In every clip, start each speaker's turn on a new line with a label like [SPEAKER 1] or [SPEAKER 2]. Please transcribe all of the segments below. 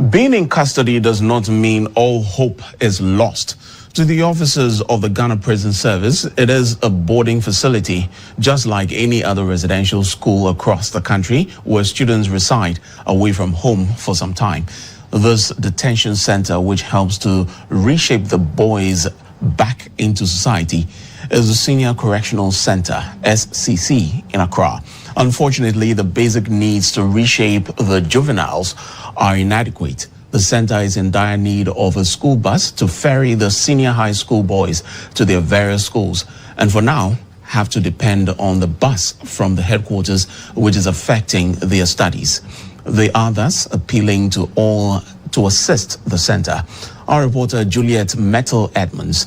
[SPEAKER 1] Being in custody does not mean all hope is lost. To the officers of the Ghana Prison Service, it is a boarding facility, just like any other residential school across the country where students reside away from home for some time. This detention center, which helps to reshape the boys back into society, is the Senior Correctional Center, SCC, in Accra. Unfortunately, the basic needs to reshape the juveniles are inadequate. The center is in dire need of a school bus to ferry the senior high school boys to their various schools, and for now have to depend on the bus from the headquarters, which is affecting their studies. They are thus appealing to all to assist the center. Our reporter Juliet Metal Edmonds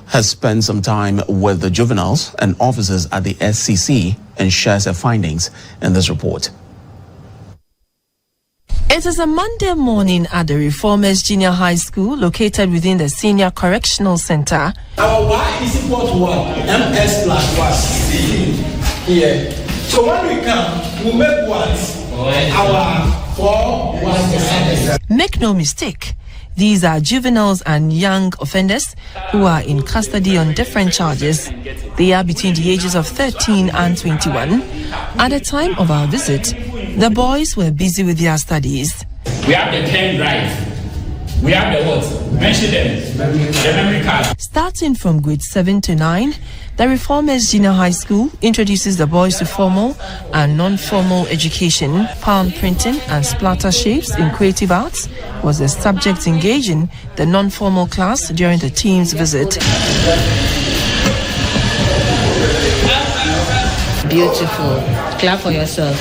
[SPEAKER 1] has spent some time with the juveniles and officers at the SCC and shares her findings in this report.
[SPEAKER 2] It is a Monday morning at the Reformers Junior High School located within the Senior Correctional Center.
[SPEAKER 3] Our Y is equal to what? MS plus what? C here. So when we come, we make what? Our 4 1.
[SPEAKER 2] Make no mistake, these are juveniles and young offenders who are in custody on different charges. They are between the ages of 13 and 21. At the time of our visit, the boys were busy with their studies.
[SPEAKER 4] We have the 10 drives. We have the what? Mention them. The memory card.
[SPEAKER 2] Starting from grade 7 to 9, the Reformers Junior High School introduces the boys to formal and non-formal education. Palm printing and splatter shapes in creative arts was the subject engaging the non-formal class during the team's visit.
[SPEAKER 5] Beautiful. Clap for yourself.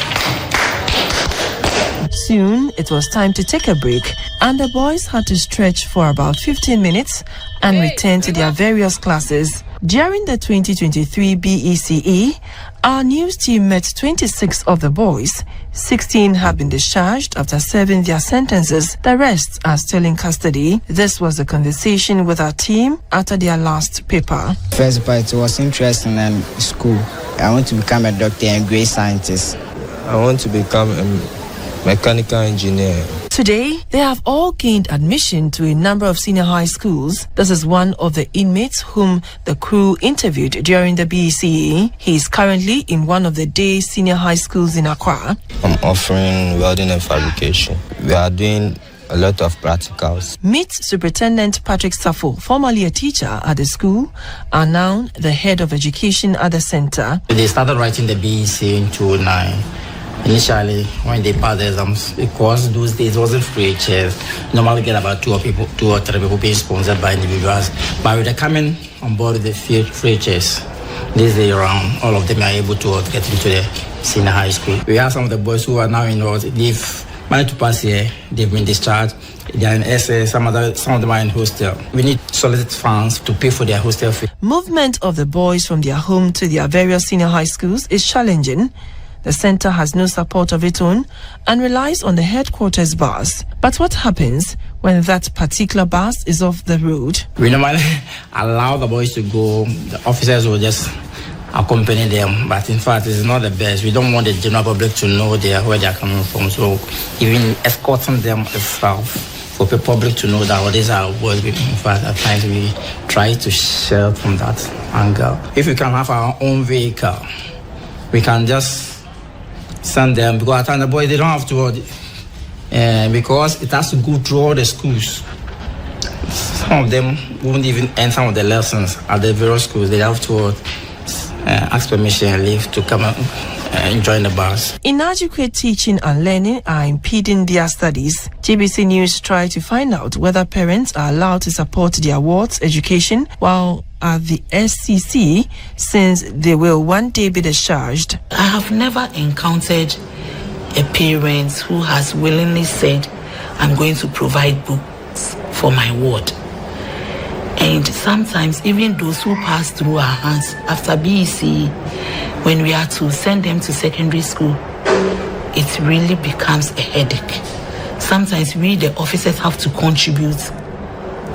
[SPEAKER 2] Soon, it was time to take a break, and the boys had to stretch for about 15 minutes and return to their various classes. During the 2023 BECE, our news team met 26 of the boys. 16 have been discharged after serving their sentences. The rest are still in custody. This was a conversation with our team after their last paper.
[SPEAKER 6] First part was interesting in school. I want to become a doctor and great scientist.
[SPEAKER 7] I want to become a mechanical engineer.
[SPEAKER 2] Today, they have all gained admission to a number of senior high schools. This is one of the inmates whom the crew interviewed during the BECE. He is currently in one of the day senior high schools in Accra.
[SPEAKER 7] I'm offering welding and fabrication. We are doing a lot of practicals.
[SPEAKER 2] Meet Superintendent Patrick Safo, formerly a teacher at the school, and now the head of education at the center.
[SPEAKER 8] They started writing the BEC in 2009. Initially, when they passed the exams, because those days it wasn't free chairs, normally get about 2 or 3 people being sponsored by individuals. But with the coming on board the free chairs, this day around, all of them are able to get into the senior high school. We have some of the boys who are now enrolled. They've managed to pass here. They've been discharged. They are in SS. Some of them are in hostel. We need solid funds to pay for their hostel fee.
[SPEAKER 2] Movement of the boys from their home to their various senior high schools is challenging. The center has no support of its own and relies on the headquarters bus. But what happens when that particular bus is off the road?
[SPEAKER 8] We normally allow the boys to go. The officers will just accompany them. But in fact, it's not the best. We don't want the general public to know where they are coming from. So even escorting them itself for the public to know that these are boys. In fact, at times we try to shelter from that angle. If we can have our own vehicle, we can just send them, because at times the boys, they don't have to, because it has to go through all the schools. Some of them won't even end some of the lessons at the various schools. They have to ask permission and leave to come and join the bus.
[SPEAKER 2] Inadequate teaching and learning are impeding their studies. GBC News tried to find out whether parents are allowed to support their wards' education while at the SCC, since they will one day be discharged.
[SPEAKER 5] I have never encountered a parent who has willingly said, I'm going to provide books for my ward. And sometimes even those who pass through our hands after BEC, when we are to send them to secondary school, it really becomes a headache. Sometimes we, the officers, have to contribute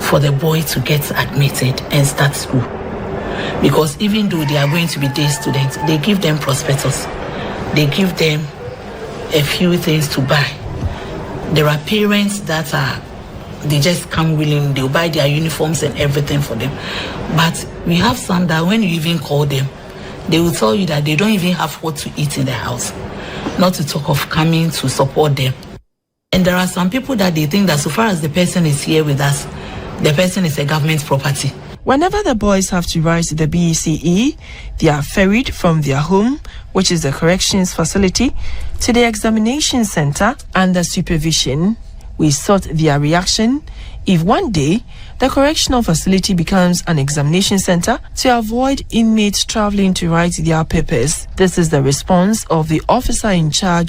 [SPEAKER 5] for the boy to get admitted and start school. Because even though they are going to be day students, they give them prospectus. They give them a few things to buy. There are parents that they just come willing, they'll buy their uniforms and everything for them. But we have some that when you even call them, they will tell you that they don't even have what to eat in the house, not to talk of coming to support them. And there are some people that they think that so far as the person is here with us, the person is a government property.
[SPEAKER 2] Whenever the boys have to rise to the BECE, they are ferried from their home, which is the corrections facility, to the examination center under supervision. We sought their reaction if one day the correctional facility becomes an examination center to avoid inmates traveling to write their papers. This is the response of the officer in charge